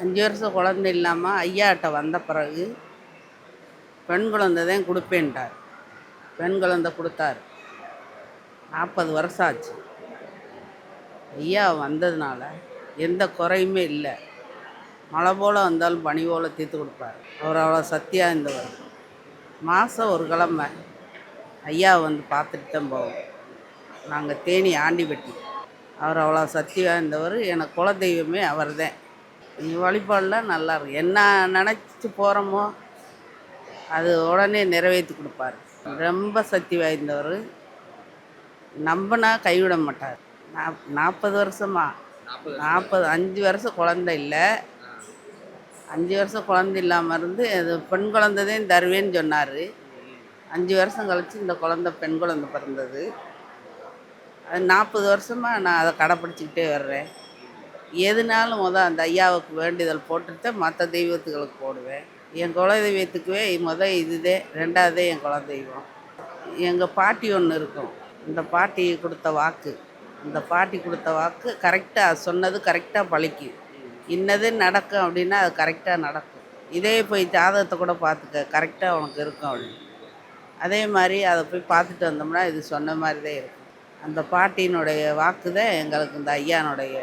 5 வருஷம் குழந்தை இல்லாமல் ஐயாட்ட வந்த பிறகு பெண் குழந்தை தான் கொடுப்பேன்ட்டார். பெண் குழந்தை கொடுத்தாரு. 40 வருஷம் ஆச்சு. ஐயா வந்ததுனால எந்த குறையுமே இல்லை. மழை போல் வந்தாலும் பனி போல் தீர்த்து கொடுப்பார். அவர் அவ்வளோ சக்தியாக இருந்தவர். மாதம் ஒரு கிழமை ஐயா வந்து பார்த்துட்டு தான் போவோம். நாங்கள் தேனி ஆண்டிப்பட்டி. அவர் அவ்வளோ சக்தியாக இருந்தவர். எனக்கு குலதெய்வமே அவர் தான். வழிபாடெலாம் நல்லா இருக்கும். என்ன நினச்சி போகிறோமோ அது உடனே நிறைவேற்றி கொடுப்பார். ரொம்ப சக்தி வாய்ந்தவர். நம்பினா கைவிட மாட்டார். 40 வருஷமா 5 வருஷம் குழந்தை இல்லை. 5 வருஷம் குழந்தை இல்லாமல் இருந்து அது பெண் குழந்தைதான் தருவேன்னு சொன்னார். 5 வருஷம் கழித்து இந்த குழந்தை பெண் குழந்தை பிறந்தது. அது 40 வருஷமாக நான் அதை கடைப்பிடிச்சிக்கிட்டே வர்றேன். எதுனாலும் அந்த ஐயாவுக்கு வேண்டுதல் போட்டுட்டு மற்ற தெய்வத்துகளுக்கு போடுவேன். என் குலதெய்வத்துக்குவே இதுதே, 2வது என் குலதெய்வம். எங்கள் பாட்டி ஒன்று இருக்கும். இந்த பாட்டி கொடுத்த வாக்கு, இந்த பாட்டி கொடுத்த வாக்கு கரெக்டாக சொன்னது கரெக்டாக பழிக்கும். இன்னது நடக்கும் அப்படின்னா அது கரெக்டாக நடக்கும். இதே போய் ஜாதகத்தை கூட பார்த்துக்க, கரெக்டாக உனக்கு இருக்கும் அப்படின்னு. அதே மாதிரி அதை போய் பார்த்துட்டு வந்தோம்னா இது சொன்ன மாதிரி தான் இருக்கும். அந்த பாட்டியினுடைய வாக்கு தான் எங்களுக்கு இந்த ஐயானுடைய